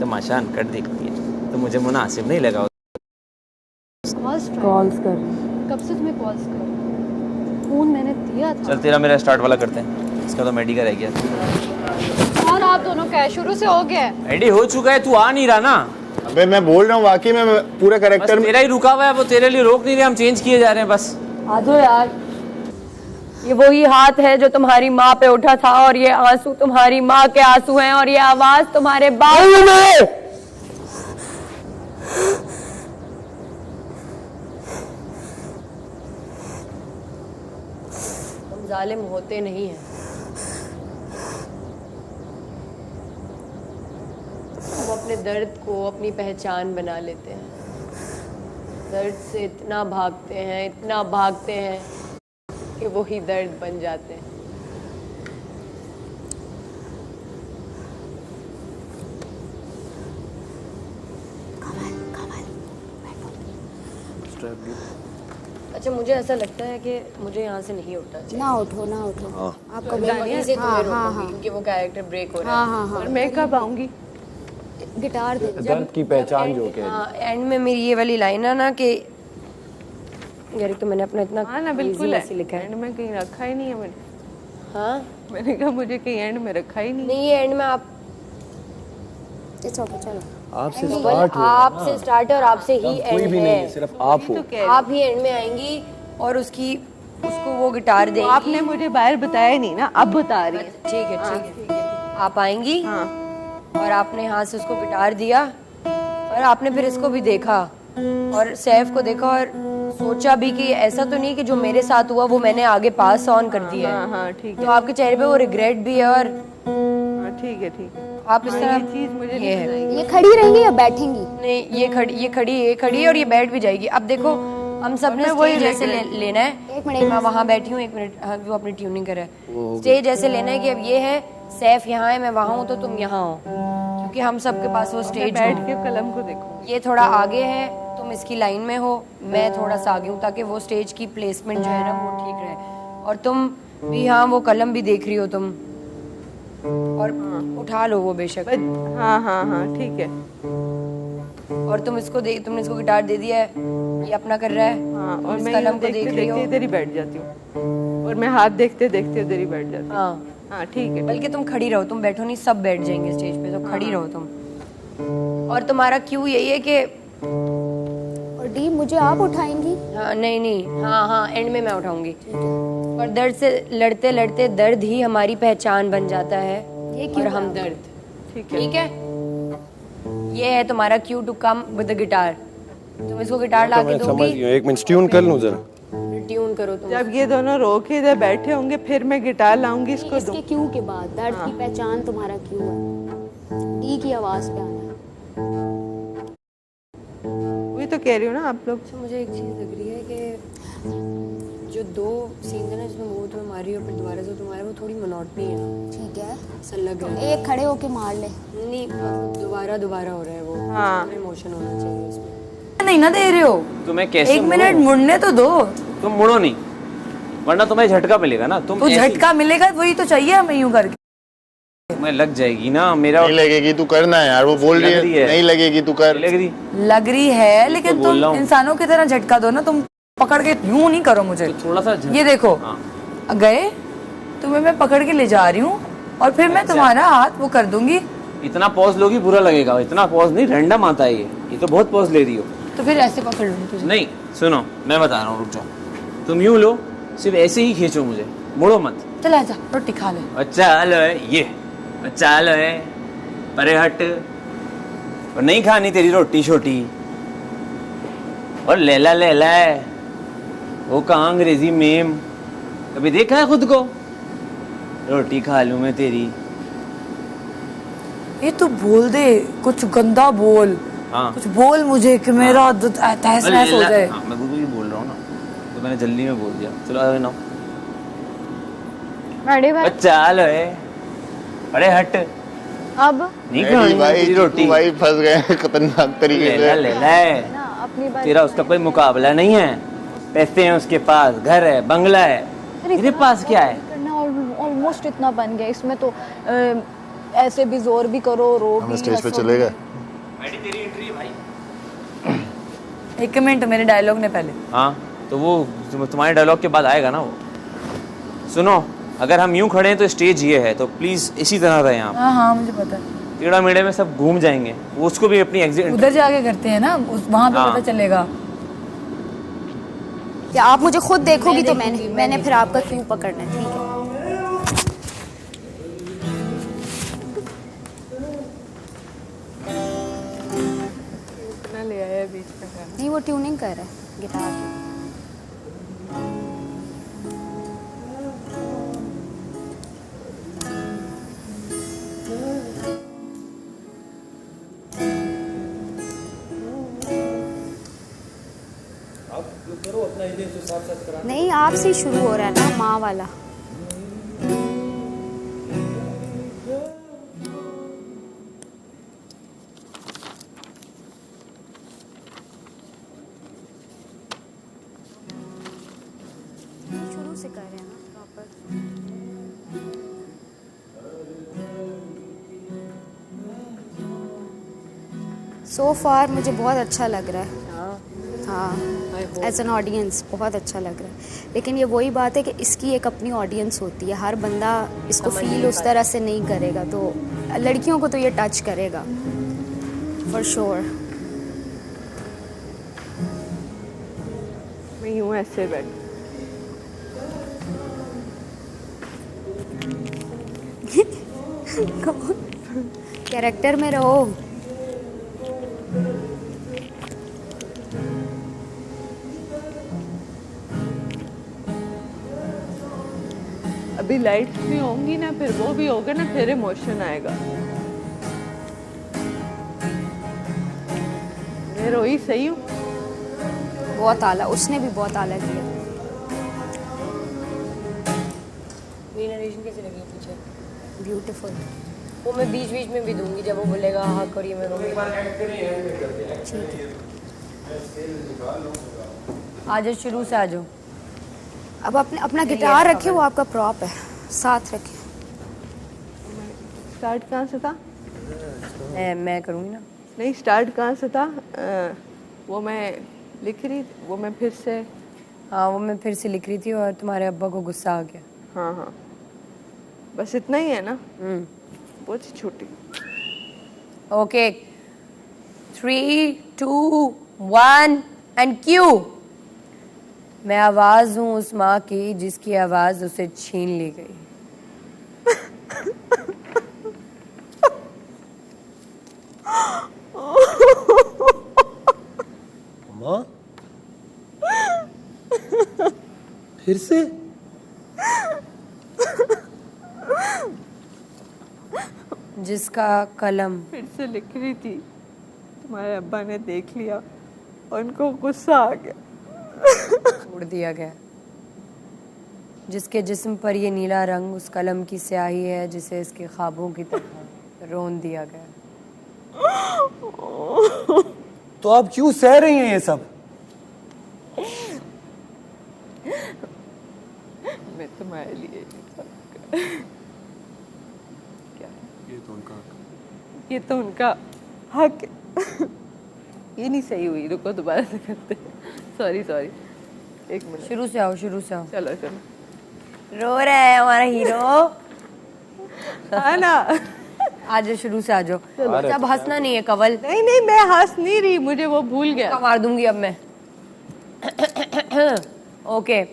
तमाशा कर देखती है, तो मुझे मुनासिब नहीं लगा। कॉल्स कर, कब से तुम्हें कॉल्स कर, फोन मैंने दिया था। चल तेरा मेरा स्टार्ट वाला करते हैं, इसका तो मेडी का रह गया। और आप दोनों का शुरू से हो गया है। मेडी हो चुका है, तू आ नहीं रहा ना। अबे मैं बोल रहा हूँ वाकई में पूरे कैरेक्टर में तेरा ही रुका हुआ है, वो तेरे लिए रोक नहीं रहे, हम चेंज किए जा रहे हैं बस। आ जाओ यार, ये वही हाथ है जो तुम्हारी माँ पे उठा था, और ये आंसू तुम्हारी माँ के आंसू हैं, और ये आवाज तुम्हारे बाप। हम जालिम होते नहीं हैं, हम अपने दर्द को अपनी पहचान बना लेते हैं। दर्द से इतना भागते हैं, इतना भागते हैं कि वही दर्द बन जाते हैं। अच्छा, मुझे ऐसा लगता है कि मुझे यहाँ से नहीं उठना चाहिए। ना उठो ना उठो, आपका वहीं से तुम्हें रोकूंगी, क्योंकि वो कैरेक्टर ब्रेक हो रहा है। और मैं कब आऊंगी? गिटार दे दो। दर्द की पहचान जो के एंड में मेरी ये वाली लाइन है ना कि यार, तो मैंने अपना इतना हाँ ना, बिल्कुल ऐसे लिखा है। एंड में कहीं रखा ही नहीं है मैंने। हाँ, मैंने कहा मुझे कहीं एंड में रखा ही नहीं। नहीं ये एंड में आप इट्स ओके, चलो आपसे आपसे स्टार्ट और आपसे ही एंड भी है। नहीं, सिर्फ आप हो। आप ही एंड में आएंगी और उसको वो गिटार देंगी। आपने मुझे बाहर बताया नहीं ना, अब बता रही है। ठीक है ठीक है, आप आएंगी हाँ। और आपने हाथ से उसको गिटार दिया, और आपने फिर इसको भी देखा और सैफ को देखा, और सोचा भी कि ऐसा तो नहीं कि जो मेरे साथ हुआ वो मैंने आगे पास ऑन कर दिया है। हाँ हाँ ठीक तो आपके चेहरे पे वो रिग्रेट भी है, और है, ठीक है ठीक है। आप इस तरह चीज मुझे ये नहीं है। सुनाई। ये खड़ी रहेंगी या बैठेंगी? नहीं, ये खड़ी है और ये बैठ भी जाएगी। अब देखो, हम सबने स्टेज जैसे लेना है। एक मिनट, मैं वहाँ बैठी हूँ, एक मिनट। हाँ, वो अपनी ट्यूनिंग करे। स्टेज ऐसे लेना है कि अब ये है सैफ यहाँ है, मैं वहाँ हूँ, तो तुम यहाँ हो, क्योंकि हम सबके पास वो स्टेज बैठ के कलम को देखो। ये थोड़ा आगे है, तुम इसकी लाइन में हो, मैं थोड़ा सा आगे हूँ, ताकि वो स्टेज की प्लेसमेंट जो है ना वो ठीक रहे। और तुम भी, हाँ वो कलम भी देख रही हो तुम, और उठा लो वो बेशक। हाँ हाँ हाँ ठीक है। और तुमने इसको गिटार दे दिया है, ये अपना कर रहा है। हाँ, और इस मैं कलम को देखते देख रही हो। देखते इधर ही बैठ जाती हूँ, और मैं हाथ देखते देखते उधर ही बैठ जाती हूँ। हाँ हाँ ठीक है। बल्कि तुम खड़ी रहो, तुम बैठो नहीं, सब बैठ जाएंगे स्टेज पे, तो खड़ी रहो तुम। और तुम्हारा क्यों यही है कि और डी, मुझे आप उठाएंगी? हाँ नहीं, हाँ एंड में मैं उठाऊंगी। और दर्द से लड़ते लड़ते दर्द ही हमारी पहचान बन जाता है, और हम दर्द। ठीक है ठीक है, ये है तुम्हारा cue to come with the guitar. तुम इसको गिटार ला के दोगी, एक मिनट ट्यून कर लूं जरा। ट्यून करो तुम। जब ये दोनों रो के इधर बैठे होंगे, फिर मैं गिटार लाऊंगी, इसको इसके दूं। क्यों के बाद दर्द की पहचान तुम्हारा क्यों है, डी की आवाज पे आना है। वही तो कह रही हूँ ना आप लोग। अच्छा, मुझे एक चीज लग रही है कि जो दो सीन है ना, जिसमें वो तुम्हें मारी और फिर दोबारा से तुम्हारा, वो थोड़ी मोनोटनी है। ठीक है, ऐसा लग रहा है। एक खड़े होके मार ले। नहीं, दोबारा हो रहा है वो। हाँ। इमोशन होना चाहिए उसमें। नहीं ना दे रहे हो, तुम्हें कैसे एक मिनट मुड़ने तो दो। तुम मुड़ो नहीं, वरना तुम्हें झटका मिलेगा ना। तो झटका मिलेगा, वही तो चाहिए हमें यूं करके। तुम्हें लग जाएगी ना। मेरा नहीं लगेगी, तू करना है यार, वो बोल रही है नहीं लगेगी, तू कर। लग रही है, लेकिन बोल रहा तुम हूँ। इंसानों की तरह झटका दो ना, तुम पकड़ के यूं नहीं करो मुझे। तो थोड़ा सा ये देखो, गए तुम्हें मैं पकड़ के ले जा रही हूँ, और फिर मैं तुम्हारा हाथ वो कर दूंगी। इतना पॉज लोगी बुरा लगेगा। इतना पॉज नहीं, रैंडम आता है ये तो बहुत पॉज ले रही हो। तो फिर ऐसे पकड़ लूंगी तुझे। नहीं सुनो, मैं बता रहा हूँ, रुक जाओ। तुम यूं लो, सिर्फ ऐसे ही खींचो मुझे, मुड़ो मत। चल आजा, रोटी खा ले। अच्छा लो है ये, अच्छा लो है, परे हट। और नहीं खानी तेरी रोटी छोटी, और लैला लैला है वो कहाँ अंग्रेजी मेम। कभी देखा है खुद को? रोटी खा लूं मैं तेरी। ये तो बोल दे कुछ गंदा बोल। हाँ। कुछ बोल मुझे कि मेरा तहस नहस हो जाए। हाँ, मैं भी बोल रहा हूँ ना, तो मैंने जल्दी में बोल दिया। चलो आ ना। बड़े भाई अच्छा लो है, अरे हट। अब नहीं खानी तेरी रोटी। भाई फंस गए खतरनाक तरीके से। ले ले ना अपनी बात। तेरा उसका कोई मुकाबला नहीं है। पैसे हैं उसके पास, घर है, बंगला है, तेरे पास क्या है? करना ऑलमोस्ट इतना बन गया, इसमें तो ऐसे भी जोर भी करो, रो हमें भी, स्टेज पे हंसो चलेगा। आईडी तेरी एंट्री है भाई। एक मिनट, मेरे डायलॉग ने पहले। हाँ तो वो तुम्हारे डायलॉग के बाद आएगा ना वो। सुनो, अगर हम यूं खड़े हैं तो स्टेज ये है, तो प्लीज इसी तरह रहें आप। हाँ हाँ मुझे पता है। टेढ़ा मेढ़े में सब घूम जाएंगे, वो उसको भी अपनी एग्जिट। उधर जाके करते हैं ना, वहां पे हाँ। पता चलेगा। या आप मुझे खुद देखोगी तो मैंने फिर आपका क्यों पकड़ना है, ठीक है? इतना ले आया बीच में गाना। नहीं, वो ट्यूनिंग कर रहा है गिटार की। नहीं, आपसे ही शुरू हो रहा है ना माँ वाला। शुरू से कर रहे हैं ना प्रॉपर। सो फार मुझे बहुत अच्छा लग रहा है। हाँ, एज एन ऑडियंस बहुत अच्छा लग रहा है, लेकिन ये वही बात है कि इसकी एक अपनी ऑडियंस होती है, हर बंदा इसको फील उस तरह से नहीं करेगा, तो लड़कियों को तो ये टच करेगा फॉर श्योर। मैं यूं ऐसे बैठ कैरेक्टर में रहो। अभी लाइट्स भी होंगी ना, फिर वो भी होगा ना, फिर इमोशन आएगा। मैं रोई सही हूँ। बहुत आला, उसने भी बहुत आला किया। मेरी नरेशन कैसी लगी पीछे? ब्यूटीफुल। वो मैं बीच बीच में भी दूंगी जब वो बोलेगा हाँ करिए, मैं रोऊंगी। ठीक है, आ जाओ, शुरू से आ जाओ। अब अपना गिटार रखे, वो आपका प्रॉप है, साथ रखे। स्टार्ट कहाँ से था? मैं करूँगी ना। नहीं, स्टार्ट कहाँ से था? वो मैं लिख रही, वो मैं फिर से। हाँ, वो मैं फिर से लिख रही थी और तुम्हारे अब्बा को गुस्सा आ गया। हाँ हाँ, बस इतना ही है ना? बहुत ही छोटी। Okay, 3, 2, 1 and Q. मैं आवाज हूँ उस माँ की जिसकी आवाज उसे छीन ली गई। माँ, फिर से? जिसका कलम फिर से लिख रही थी, तुम्हारे अब्बा ने देख लिया और उनको गुस्सा आ गया, छोड़ दिया गया। जिसके जिस्म पर ये नीला रंग उस कलम की स्याही है जिसे इसके ख्वाबों की तरह रोन दिया गया। तो आप क्यों सह रही हैं ये सब? मैं तुम्हारे लिए क्या? ये तो उनका हक है। ये नहीं सही हुई, रुको दोबारा से करते हैं। सॉरी, एक मिनट। शुरू से आओ, शुरू से आओ। चलो। रो रहा है हमारा हीरो। हाँ ना। आ जाओ, शुरू से आ जाओ। अब हंसना नहीं है कवल। नहीं, मैं हंस नहीं रही, मुझे वो भूल गया। मार दूंगी अब मैं। ओके,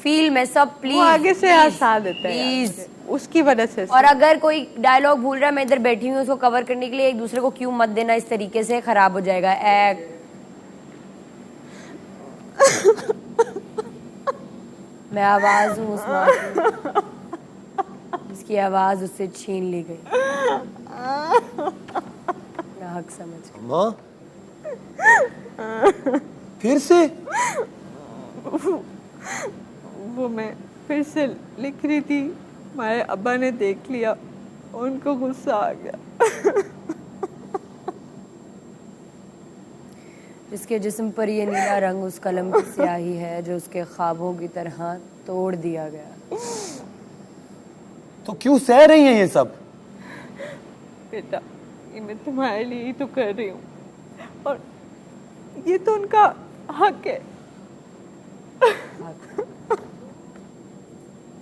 फील में सब प्लीज। वो आगे से हंसा देते हैं प्लीज, उसकी वजह से। और अगर कोई डायलॉग भूल रहा है, मैं इधर बैठी हूँ उसको कवर करने के लिए, एक दूसरे को क्यों मत देना इस तरीके से, खराब हो जाएगा एक्ट। मैं आवाज हूँ उस माँ की जिसकी आवाज उससे छीन ली गई। मैं हक समझ गई। माँ, फिर से? वो मैं फिर से लिख रही थी, हमारे अब्बा ने देख लिया और उनको गुस्सा आ गया। जिसके जिस्म पर ये नीला रंग उस कलम की स्याही है जो उसके ख्वाबों की तरह तोड़ दिया गया। तो क्यों सह रही हैं ये सब? बेटा, ये मैं तुम्हारे लिए ही तो कर रही हूँ, और ये तो उनका हक है।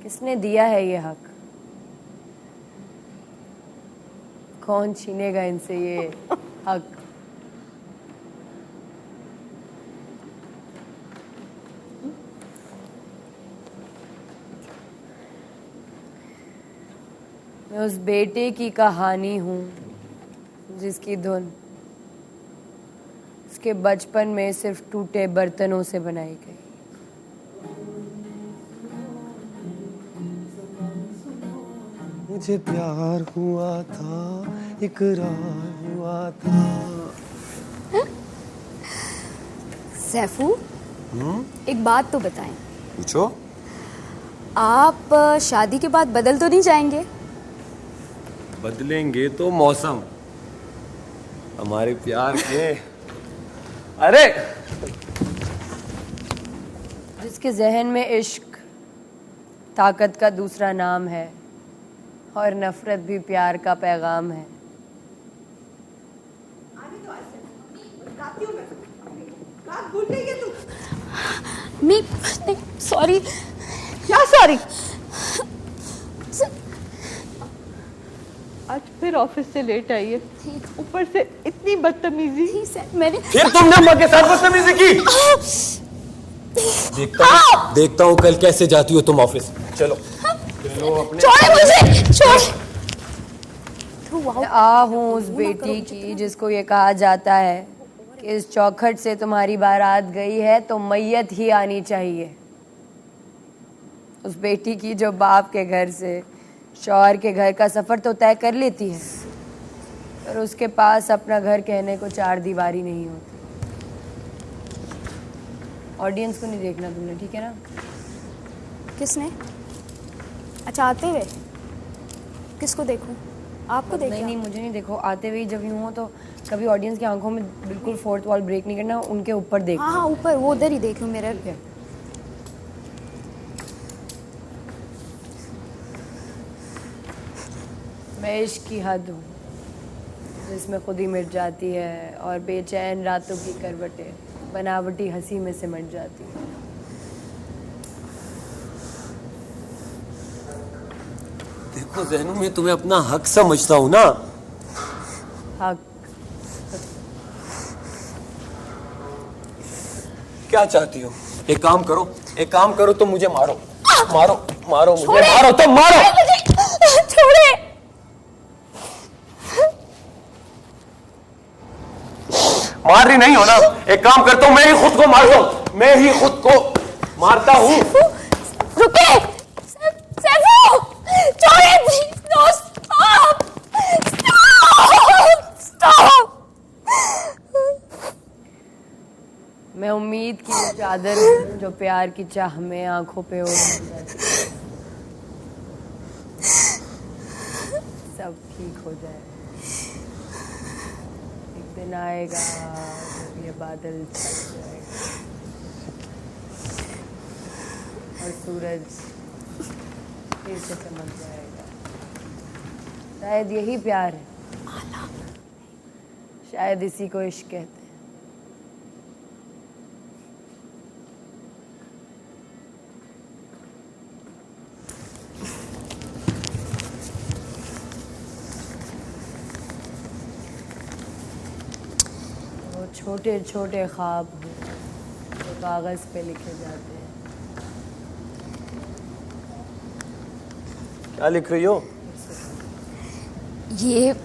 किसने दिया है ये हक? कौन छीनेगा इनसे ये हक? मैं उस बेटे की कहानी हूँ जिसकी धुन उसके बचपन में सिर्फ टूटे बर्तनों से बनाई गई। मुझे प्यार हुआ था, इकरार हुआ था। सैफू, एक बात तो बताएं। पूछो। आप शादी के बाद बदल तो नहीं जाएंगे? बदलेंगे तो मौसम, हमारे प्यार के। अरे जिसके जहन में इश्क ताकत का दूसरा नाम है और नफरत भी प्यार का पैगाम है। नहीं, सॉरी। क्या सॉरी? आज फिर ऑफिस से लेट आई है, ऊपर से इतनी बदतमीजी। मैंने फिर तुमने अम्मा के साथ बदतमीजी की। देखता हूँ कल कैसे जाती हो तुम ऑफिस। चलो चलो अपने। छोड़ मुझे, छोड़। आ हूँ उस बेटी की जिसको ये कहा जाता है कि इस चौखट से तुम्हारी बारात गई है तो मैयत ही आनी चाहिए। उस बेटी की जो बाप के घर से शौहर के घर का सफर तो तय कर लेती है, पर उसके पास अपना घर कहने को चार दीवारी नहीं होती। ऑडियंस को नहीं देखना तुमने, ठीक है ना? किसने? अच्छा, आते हुए किसको देखूं? आपको देखना? नहीं, मुझे नहीं देखो। आते हुए जब यूं हो तो कभी ऑडियंस की आंखों में बिल्कुल फोर्थ वॉल ब्रेक नहीं करना, उनके ऊपर देखो। हाँ, ऊपर, वो उधर ही देख लो मेरे। मैं इश्क की हद हूँ जिसमें खुद ही मिट जाती है और बेचैन रातों की करवटें बनावटी हंसी में सिमट जाती है। देखो ज़हनू, मैं तुम्हें अपना हक समझता हूँ ना। हक? क्या चाहती हो? एक काम करो, तुम मुझे मारो, मारो मुझे, मारो तो मारो। छोड़े। मार रही नहीं हो ना? एक काम करता हूँ, मैं ही खुद को मारता हूँ, मैं ही खुद को मारता हूँ। रुके, सैफू, छोड़े, no, stop। मैं उम्मीद की वो चादर हूँ जो प्यार की चाह में आंखों पे ओढ़ जाती है। सब ठीक हो जाए, एक दिन आएगा जब ये बादल छट जाएगा और सूरज फिर से चमक जाएगा। शायद यही प्यार है, शायद इसी को इश्क कहते हैं। छोटे छोटे ख्वाब जो कागज पे लिखे जाते हैं। क्या लिख रही हो? ये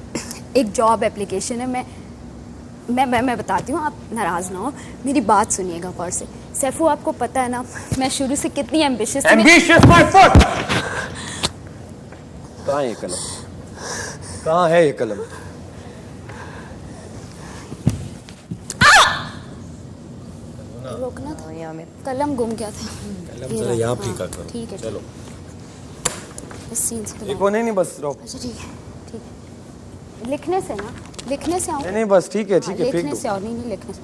एक जॉब एप्लीकेशन है। मैं बताती हूँ, आप नाराज ना हो, मेरी बात सुनिएगा गौर से। सैफू, आपको पता है ना मैं शुरू से कितनी एम्बिशियस थी। Ambitious my foot. कहाँ है ये कलम? कहाँ है ये कलम? रोकना था, यहाँ में कलम गुम गया था। कलम जरा यहाँ फीका करो। ठीक है, चलो। इस सीन से देखो, नहीं बस रहो। अच्छा, ठीक है। लिखने से ना, लिखने से आओ। नहीं बस ठीक है, फेंक लिखने दो। से आओ। नहीं, लिखने से।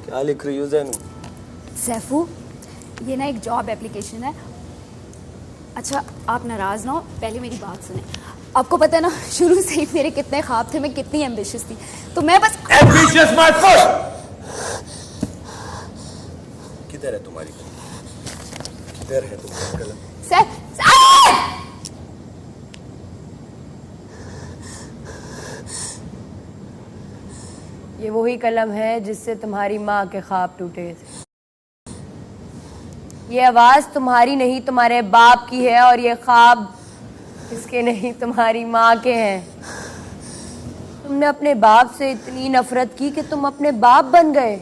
क्या लिख रही हो ज़ैनू? सैफू, ये ना एक जॉब एप्लीकेशन है। अच्छा आप नाराज़ ना हो, पहले मेरी बात सुने। आपको पता है ना शुरू से ही मेरे कितने ख्वाब थे, मैं कितनी एम्बिशियस थी, तो मैं बस एम्बिशियस मत बोल। किधर है तुम्हारी कलम? किधर है तुम्हारी कलम? सर ये वही कलम है जिससे तुम्हारी माँ के ख्वाब टूटे थे। ये आवाज तुम्हारी नहीं तुम्हारे बाप की है, और ये ख्वाब इसके नहीं तुम्हारी माँ के हैं। तुमने अपने बाप से इतनी नफरत की कि तुम अपने बाप बन गए।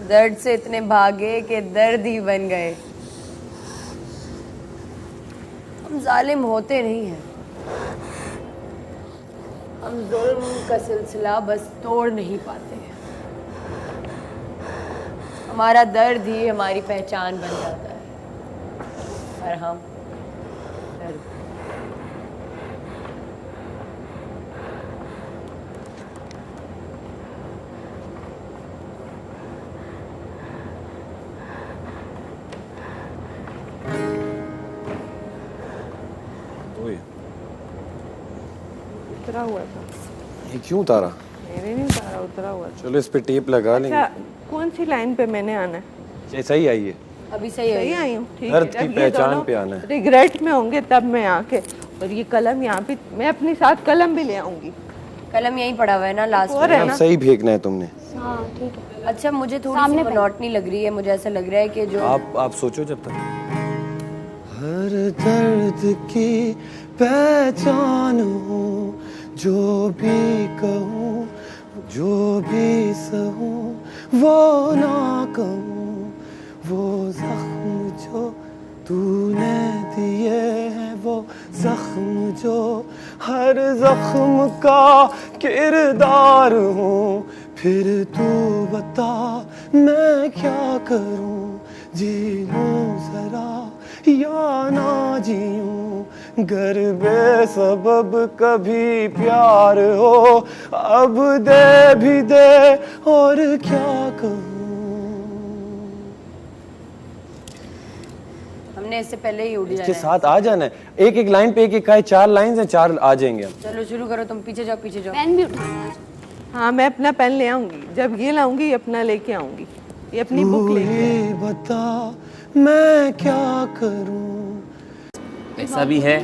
दर्द से इतने भागे कि दर्द ही बन गए। हम जालिम होते नहीं हैं, हम जुल्म का सिलसिला बस तोड़ नहीं पाते। हमारा दर्द ही हमारी पहचान बन जाता है, और हम दर्द। उतरा हुआ था। ये क्यों उतारा? मेरे नहीं उतारा, उतरा हुआ था। चलो इस पे टेप लगा लेंगे। अच्छा कौन सी लाइन पे मैंने आना है? सही आई है। अभी सही आई हूँ, ठीक है। दर्द की पहचान पे आना है। रिग्रेट में होंगे तब मैं आके, और ये कलम यहाँ पे, मैं अपने साथ कलम भी ले आऊंगी। कलम यहीं पड़ा हुआ है ना लास्ट और है ना? सही फेंकना है तुमने। हाँ ठीक है। अच्छा मुझे थोड़ी सी मोनोटनी लग रही है, मुझे ऐसा लग रहा है कि जो आप सोचो जब तक। हर दर्द की पहचान हो, जो भी कहूँ जो भी सहूँ वो ना कहूँ, वो जख्म जो तूने दिए हैं, वो जख्म जो हर जख्म का किरदार हूँ। फिर तू बता मैं क्या करूँ, जी लूँ जरा या ना जीऊँ। गर बेसबब कभी प्यार हो, अब दे भी दे और क्या कहूँ। हमने इससे पहले ही उड़ जाना इसके है। साथ आ जाना है, एक एक लाइन पे एक एक का 4 लाइन है, 4 आ जाएंगे हम। चलो शुरू करो, तुम पीछे जाओ पीछे जाओ। पेन भी उठाना। हाँ मैं अपना पेन ले आऊंगी, जब ये लाऊंगी अपना लेके आऊंगी, ये अपनी बुक लेके। बता मैं क्या करूं। पैसा भी है।